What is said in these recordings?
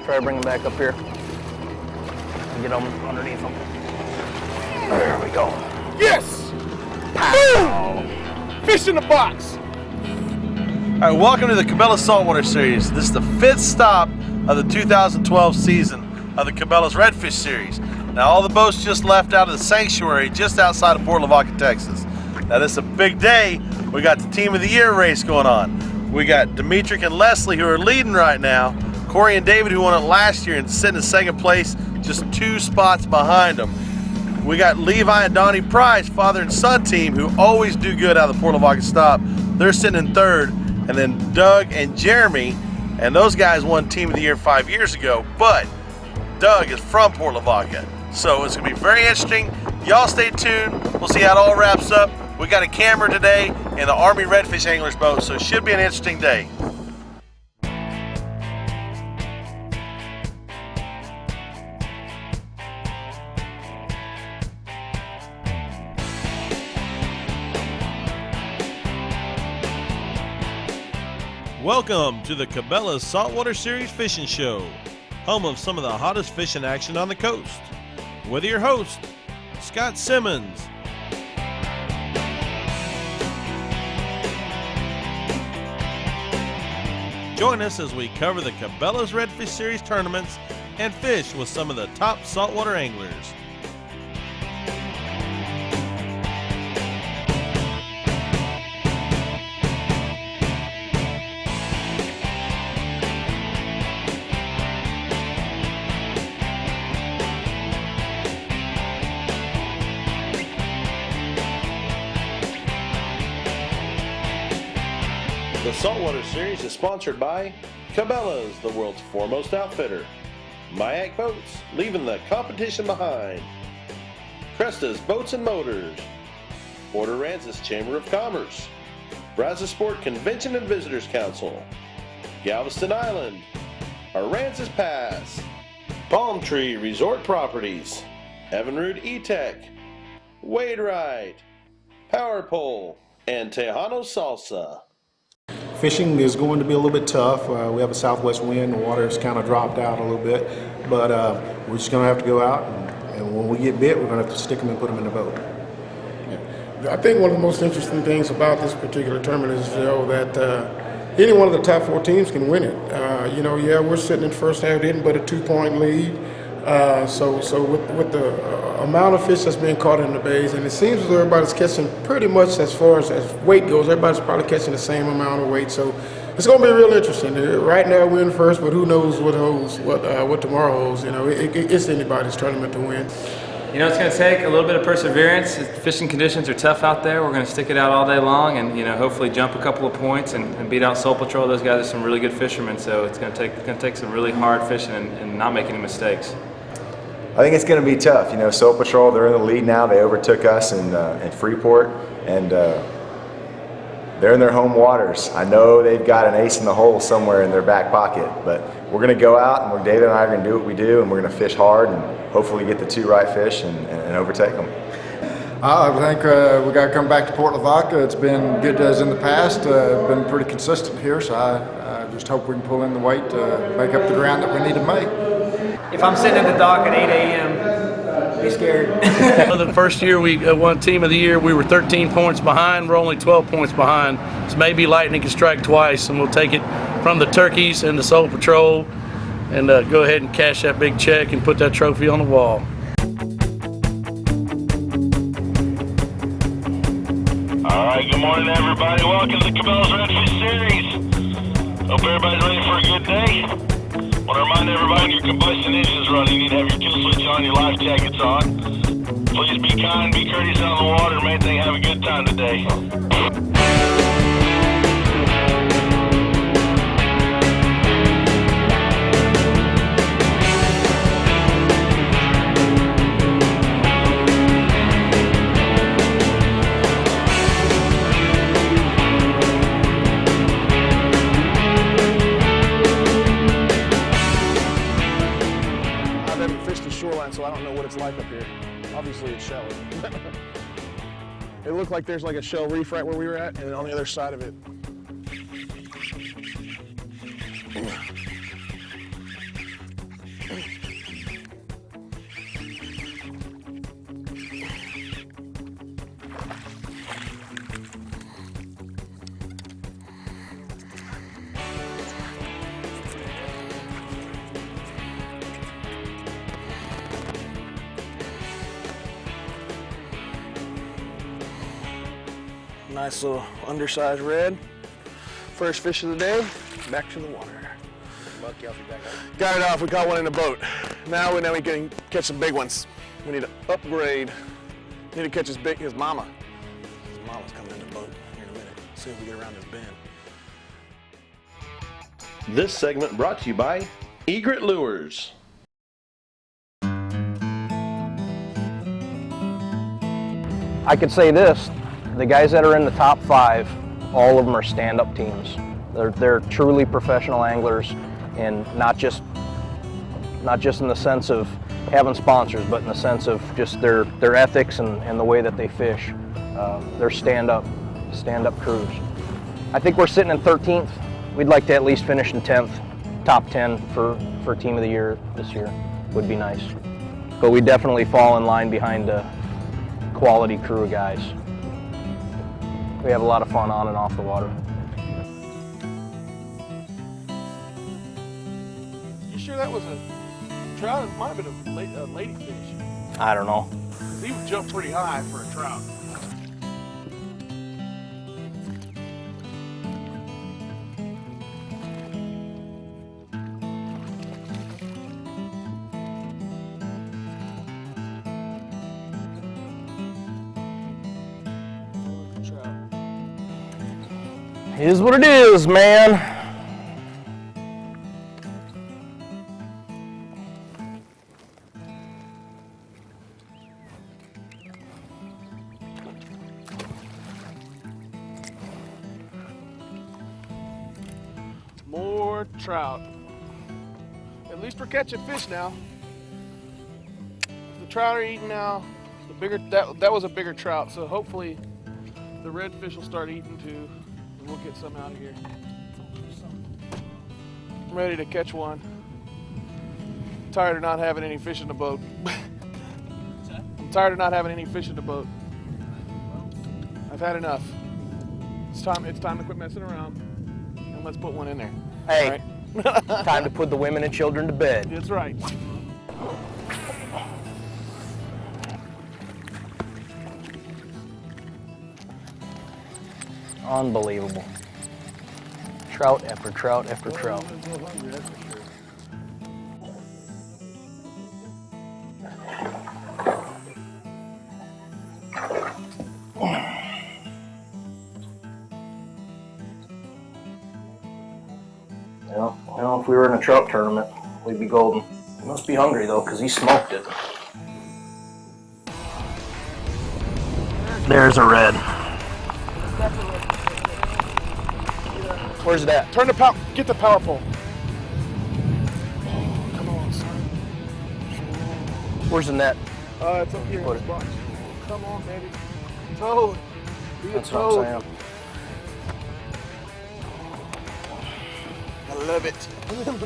try to bring them back up here. Get them underneath them. There we go. Yes! Boom! Fish in the box. All right, welcome to the Cabela Saltwater Series. This is the 5th stop of the 2012 season of the Cabela's Redfish Series. Now, all the boats just left out of the sanctuary just outside of Port Lavaca, Texas. Now, this is a big day. We got the Team of the Year race going on. We got Dimitri and Leslie, who are leading right now. Corey and David, who won it last year and sitting in second place, just 2 spots behind them. We got Levi and Donnie Price, father and son team, who always do good out of the Port Lavaca stop. They're sitting in 3rd. And then Doug and Jeremy, and those guys won Team of the Year 5 years ago, but Doug is from Port Lavaca. So it's gonna be very interesting. Y'all stay tuned. We'll see how it all wraps up. We got a camera today in the Army Redfish Anglers boat, so it should be an interesting day. Welcome to the Cabela Saltwater Series Fishing Show, home of some of the hottest fishing action on the coast. With your host, Scott Simmons. Join us as we cover the Cabela's Redfish Series tournaments and fish with some of the top saltwater anglers. The Saltwater Series is sponsored by Cabela's, the world's foremost outfitter. Mayak Boats, leaving the competition behind. Cresta's Boats and Motors. Port Aransas Chamber of Commerce. Brazosport Convention and Visitors Council. Galveston Island. Aransas Pass. Palm Tree Resort Properties. Evinrude E-Tech. Wade Right. Power Pole. And Tejano Salsa. Fishing is going to be a little bit tough. We have a southwest wind. The water has kind of dropped out a little bit, but we're just going to have to go out, and when we get bit, we're going to have to stick them and put them in the boat. I think one of the most interesting things about this particular tournament is, that any one of the top 4 teams can win it. We're sitting in first half, didn't but a 2-point lead. So with the amount of fish that's being caught in the bays, and it seems as though everybody's catching pretty much as far as weight goes, everybody's probably catching the same amount of weight. So it's going to be real interesting. Right now we're in first, but who knows what tomorrow holds. It's anybody's tournament to win. It's going to take a little bit of perseverance. Fishing conditions are tough out there. We're going to stick it out all day long and, hopefully jump a couple of points and beat out Soul Patrol. Those guys are some really good fishermen, so it's going to take some really hard fishing and not make any mistakes. I think it's going to be tough. Soul Patrol, they're in the lead now. They overtook us in Freeport, and they're in their home waters. I know they've got an ace in the hole somewhere in their back pocket, but we're going to go out, and David and I are going to do what we do, and we're going to fish hard and hopefully get the 2 right fish and overtake them. I think we got to come back to Port Lavaca. It's been good as in the past. Been pretty consistent here, so I just hope we can pull in the weight to make up the ground that we need to make. If I'm sitting at the dock at 8 a.m., be scared. The first year we won Team of the Year, we were 13 points behind. We're only 12 points behind. So maybe lightning can strike twice, and we'll take it from the turkeys and the Soul Patrol and go ahead and cash that big check and put that trophy on the wall. All right, good morning, everybody. Welcome to the Cabela's Redfish Series. Hope everybody's ready for a good day. I want to remind everybody when your combustion engine is running, you need to have your kill switch on, your life jackets on. Please be kind, be courteous out on the water, main thing, have a good time today. So I don't know what it's like up here. Obviously it's shallow. It looked like there's like a shell reef right where we were at, and on the other side of it. Nice little undersized red. First fish of the day, back to the water. Got it off, we caught one in the boat. Now we can catch some big ones. We need to upgrade. Need to catch his mama. His mama's coming in the boat here in a minute. See if we get around this bend. This segment brought to you by Egret Lures. I could say this, the guys that are in the top 5, all of them are stand-up teams. They're truly professional anglers, and not just in the sense of having sponsors, but in the sense of just their ethics and the way that they fish. They're stand-up crews. I think we're sitting in 13th. We'd like to at least finish in 10th. Top 10 for team of the year this year would be nice. But we definitely fall in line behind a quality crew of guys. We have a lot of fun on and off the water. You sure that was a trout? It might have been a ladyfish. I don't know. He would jump pretty high for a trout. Is what it is, man. More trout. At least we're catching fish now. The trout are eating now. The bigger that was a bigger trout, so hopefully the redfish will start eating too. We'll get some out of here. I'm ready to catch one. Tired of not having any fish in the boat. I'm tired of not having any fish in the boat. I've had enough. It's time to quit messing around and let's put one in there. Hey, right? Time to put the women and children to bed. That's right. Unbelievable. Trout after trout after trout. Well, if we were in a trout tournament, we'd be golden. He must be hungry though, because he smoked it. There's a red. Where's that? Turn the power. Get the power pole. Oh, come on, son. Where's the net? It's up here in this box. Come on, baby. Toad. Be a toad. What I'm saying. I love it. You gonna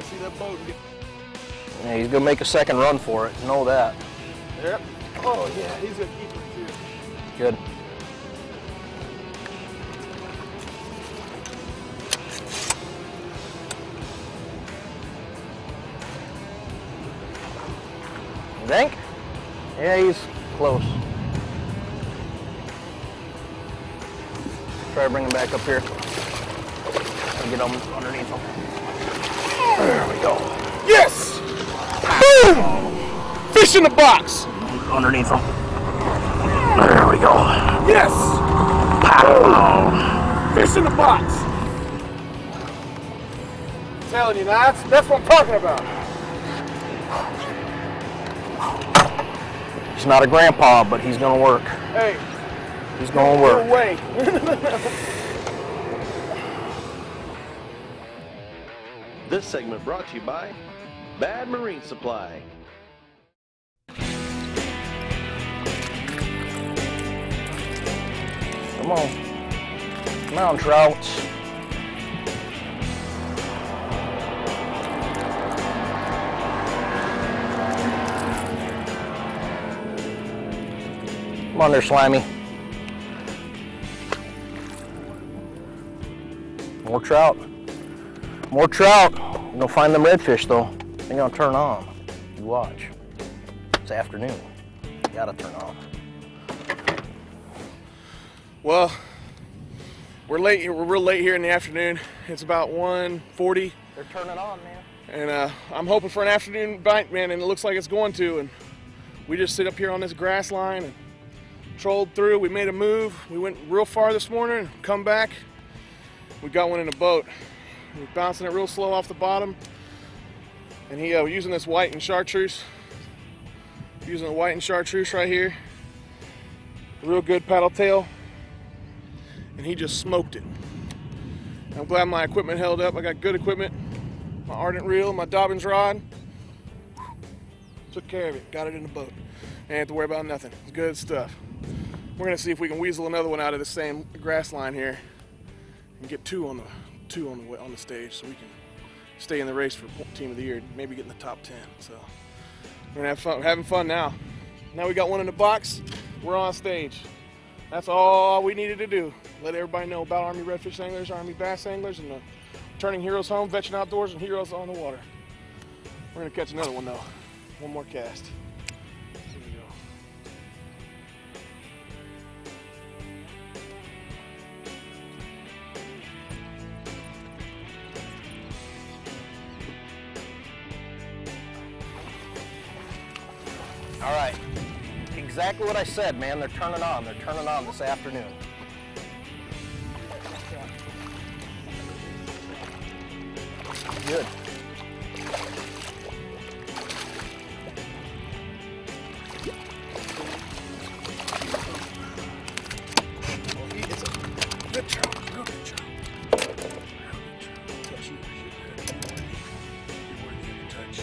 see that boat? Yeah, he's gonna make a second run for it. You know that. Yep. Oh yeah, he's gonna keep it too. Good. You think? Yeah, he's close. Try to bring him back up here. And get him underneath him. There we go. Yes! Boom! Fish in the box! Underneath him. There we go. Yes! Pow! Fish in the box! I'm telling you, that's what I'm talking about. He's not a grandpa, but he's gonna work. Hey. He's gonna work. No way. This segment brought to you by Bad Marine Supply. Come on. Come on, trouts. Come on there, Slimy. More trout. More trout. You're gonna find them redfish though. They're gonna turn on. You watch. It's afternoon. You gotta turn on. Well, we're late. We're real late here in the afternoon. It's about 1:40. They're turning on, man. And I'm hoping for an afternoon bite, man, and it looks like it's going to. And we just sit up here on this grass line and trolled through. We made a move. We went real far this morning, come back. We got one in a boat. We're bouncing it real slow off the bottom. And he was using this white and chartreuse. Using a white and chartreuse right here. Real good paddle tail. And he just smoked it. I'm glad my equipment held up. I got good equipment. My Armt reel, my Dobbins rod. Took care of it, got it in the boat. Ain't have to worry about nothing. It's good stuff. We're gonna see if we can weasel another one out of the same grass line here and get two on the stage, so we can stay in the race for team of the year. Maybe get in the top 10. So we're gonna have fun. We're having fun now. Now we got one in the box. We're on stage. That's all we needed to do. Let everybody know about Army Redfish Anglers, Army Bass Anglers, and the Turning Heroes Home, Vetching Outdoors, and Heroes on the Water. We're gonna catch another one though. One more cast. Here we go. All right. Exactly what I said, man. They're turning on. They're turning on this afternoon. Good. It's a good trout. Real good trout. Touch you. You're worthy of your touch.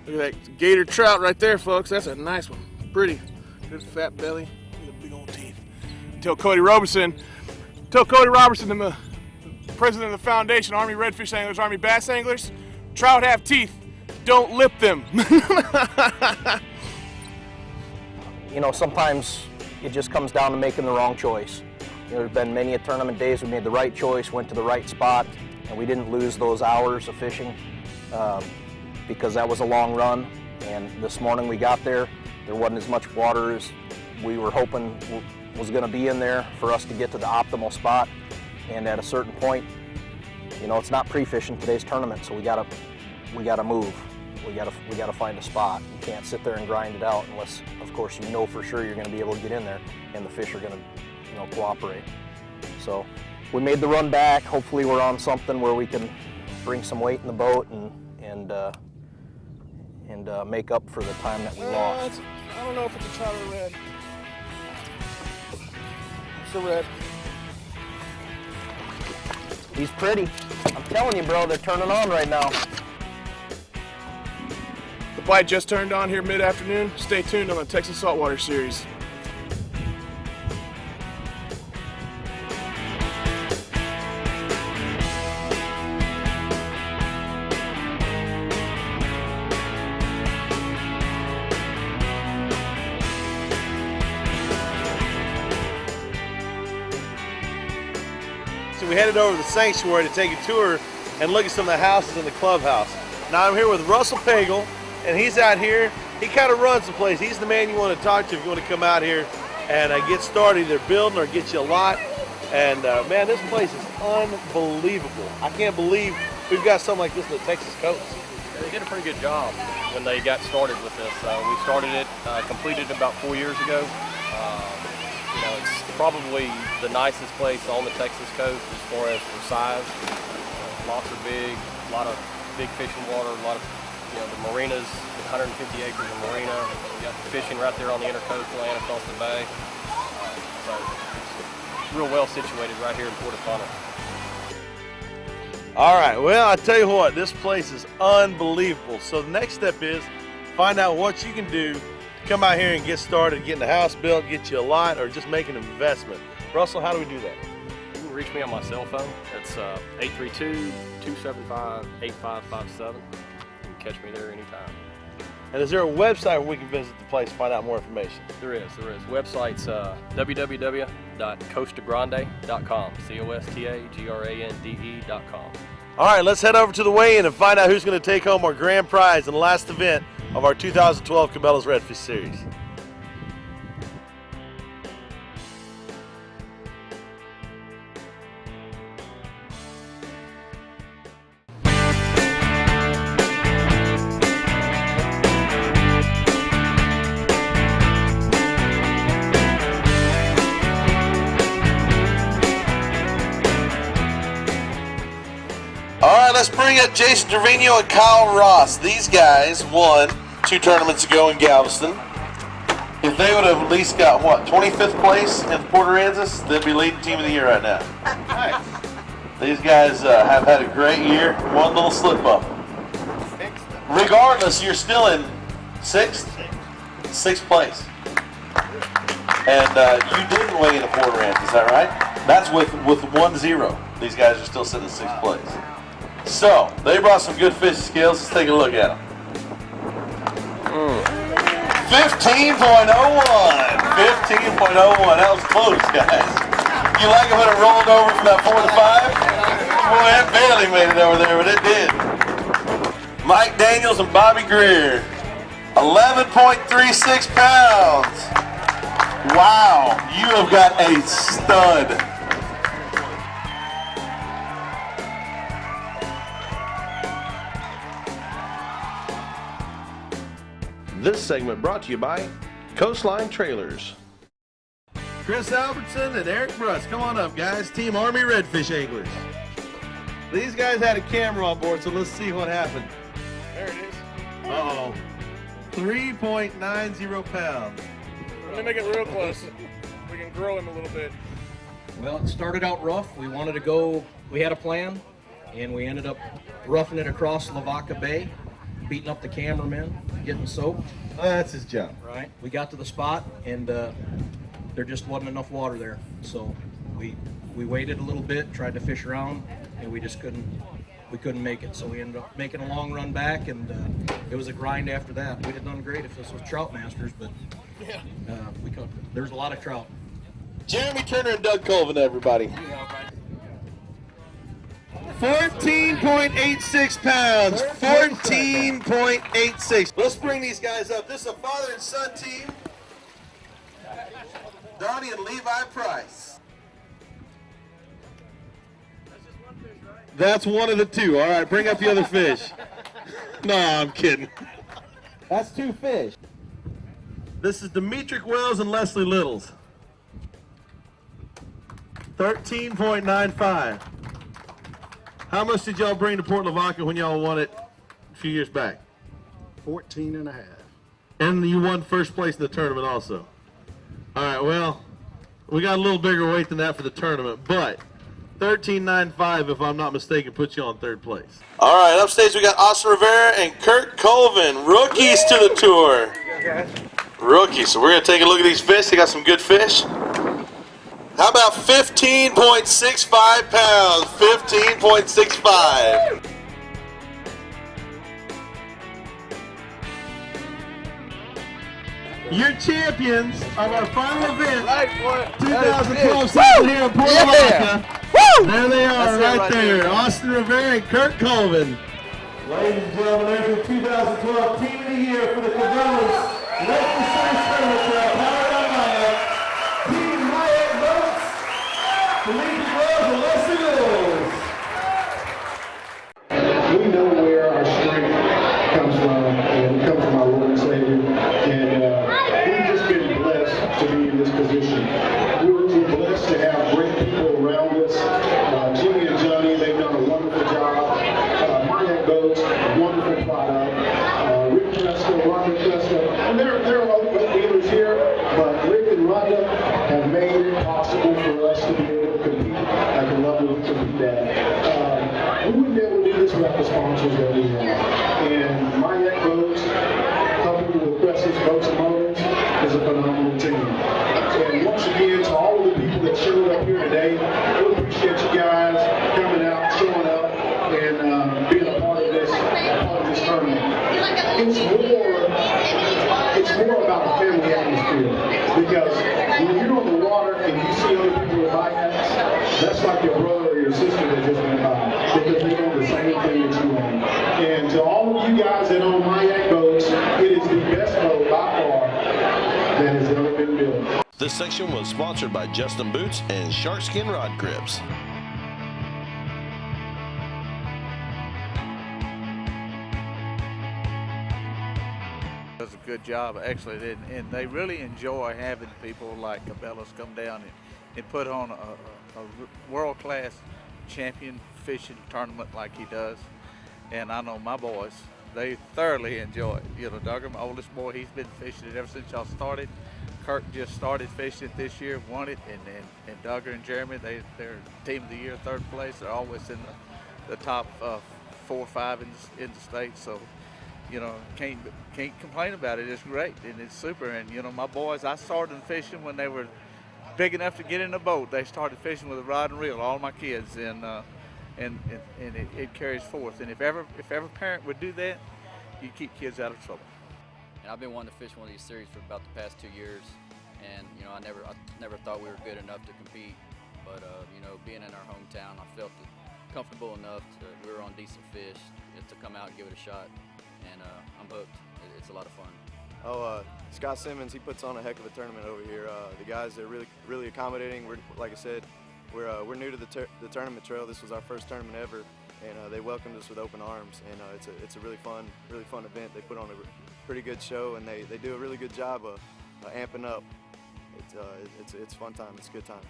Look at that gator trout right there, folks. That's a nice one. Pretty. Good fat belly. Look at the big old teeth. Tell Cody Robertson, the president of the foundation, Army Redfish Anglers, Army Bass Anglers, trout have teeth. Don't lip them. You know, sometimes it just comes down to making the wrong choice. You know, there's been many a tournament days we made the right choice, went to the right spot, and we didn't lose those hours of fishing because that was a long run. And this morning we got there, there wasn't as much water as we were hoping was going to be in there for us to get to the optimal spot. And at a certain point, you know, it's not pre-fishing today's tournament, so we gotta move. We gotta find a spot. You can't sit there and grind it out unless, of course, you know for sure you're going to be able to get in there and the fish are going to, you know, cooperate. So we made the run back. Hopefully we're on something where we can bring some weight in the boat and make up for the time that we lost. I don't know if it's a trout or red. It's a red. He's pretty. I'm telling you, bro, they're turning on right now. The bite just turned on here mid-afternoon. Stay tuned on the Texas Saltwater Series. So we headed over to the sanctuary to take a tour and look at some of the houses in the clubhouse. Now I'm here with Russell Pagel, and he's out here. He kind of runs the place. He's the man you want to talk to if you want to come out here and get started, either building or get you a lot. And man, this place is unbelievable. I can't believe we've got something like this in the Texas coast. Yeah, they did a pretty good job when they got started with this. We started it, completed it about 4 years ago. You know, it's probably the nicest place on the Texas coast as far as for size. Lots are big, a lot of big fishing water, a lot of, you know, the marinas, 150 acres of marina. You got the fishing right there on the intercoastal and across the bay. So it's real well situated right here in Port O'Connor. All right, well, I tell you what, this place is unbelievable. So the next step is find out what you can do come out here and get started, getting the house built, get you a lot, or just make an investment. Russell, how do we do that? You can reach me on my cell phone. It's 832-275-8557. You can catch me there anytime. And is there a website where we can visit the place to find out more information? There is. Website's www.costagrande.com. COSTAGRANDE.com. All right, let's head over to the weigh-in and find out who's going to take home our grand prize in the last event of our 2012 Cabela's Redfish Series. All right, let's bring up Jason Trevino and Kyle Ross. These guys won 2 tournaments ago in Galveston. If they would have at least got, what, 25th place in Port Aransas, they'd be leading team of the year right now. Nice. These guys have had a great year. One little slip up. Regardless, you're still in 6th place. And you didn't weigh in at Port Aransas, is that right? That's with 1-0. These guys are still sitting in 6th place. So, they brought some good fishing skills. Let's take a look at them. 15.01. 15.01. That was close, guys. You like it when it rolled over from that 4 to 5? Boy, that barely made it over there, but it did. Mike Daniels and Bobby Greer. 11.36 pounds. Wow, you have got a stud. This segment brought to you by Coastline Trailers. Chris Albertson and Eric Bruss, come on up, guys. Team Army Redfish Anglers. These guys had a camera on board, so let's see what happened. There it is. Uh-oh. 3.90 pounds. Let me make it real close. We can grow him a little bit. Well, it started out rough. We wanted to go, we had a plan, and we ended up roughing it across Lavaca Bay, beating up the cameraman, getting soaked. That's his job. Right. We got to the spot, and there just wasn't enough water there. So we waited a little bit, tried to fish around, and we just couldn't make it. So we ended up making a long run back, and it was a grind after that. We'd have done great if this was Trout Masters, but there's a lot of trout. Jeremy Turner and Doug Colvin, everybody. 14.86 pounds. 14.86. Let's bring these guys up. This is a father and son team. Donnie and Levi Price. That's one of the 2. All right, bring up the other fish. No, I'm kidding. That's 2 fish. This is Demetric Wells and Leslie Littles. 13.95. How much did y'all bring to Port Lavaca when y'all won it a few years back? 14 and a half. And you won first place in the tournament also. All right, well, we got a little bigger weight than that for the tournament, but 13.95, if I'm not mistaken, puts you on 3rd place. All right, upstage we got Austin Rivera and Kurt Colvin, rookies to the tour. Rookies, so we're going to take a look at these fish. They got some good fish. How about 15.65 pounds? 15.65. Your champions of our final event, 2012 season here in Port Lavaca. There they are, right there. Austin Rivera and Kurt Colvin. Ladies and gentlemen, there's the 2012 Team of the Year for the Cabela's Redfish Series tournament for our Powered on Maya. Team Maya Boats, Felipe Rose and Leslie Littles. We know where our strength comes from, and it comes from our Lord and Savior. And we've just been blessed to be in this position. We're blessed to have great people around us. Jimmy and Johnny, they've done a wonderful job. Marriott Boats, wonderful product. Rick Tresca, Rhonda Tresca, and there are other dealers here, but Rick and Rhonda have made it possible for us to be able to compete at the level we compete at. We wouldn't be able to do this without the sponsors that we have. And Marriott Boats, coupled with Preston's Boats and Motors, is a phenomenal team. And once again, to all of the people that showed up here today, we appreciate you guys coming out, showing up, and being a part of this tournament. It's more about the family atmosphere, because when you're on the water and you see other people with kayaks, that's like your brother or your sister that just went by, because they own the same thing that you own. And to all of you guys that own kayak boats, it is the best boat by far that has ever been built. This section was sponsored by Justin Boots and Sharkskin Rod Grips. Does a good job, actually, and they really enjoy having people like Cabela's come down and put on a world-class champion fishing tournament like he does. And I know my boys, they thoroughly enjoy it. You know, Duggar, my oldest boy, he's been fishing it ever since y'all started. Kirk just started fishing it this year, won it, and Duggar and Jeremy, they're team of the year, third place. They're always in the top 4 or 5 in the state. So, you know, can't complain about it. It's great and it's super. And you know, my boys, I started them fishing when they were big enough to get in the boat. They started fishing with a rod and reel, all my kids, and it carries forth. And if ever parent would do that, you keep kids out of trouble. And I've been wanting to fish one of these series for about the past 2 years, and you know, I never thought we were good enough to compete. But you know, being in our hometown, I felt comfortable enough we were on decent fish to come out and give it a shot. And I'm hooked. It's a lot of fun. Scott Simmons, he puts on a heck of a tournament over here. The guys are really accommodating. Like I said, we're new to the tournament trail. This was our first tournament ever, and they welcomed us with open arms. And it's a really fun event. They put on a pretty good show, and they do a really good job of amping up. It's fun time. It's a good time.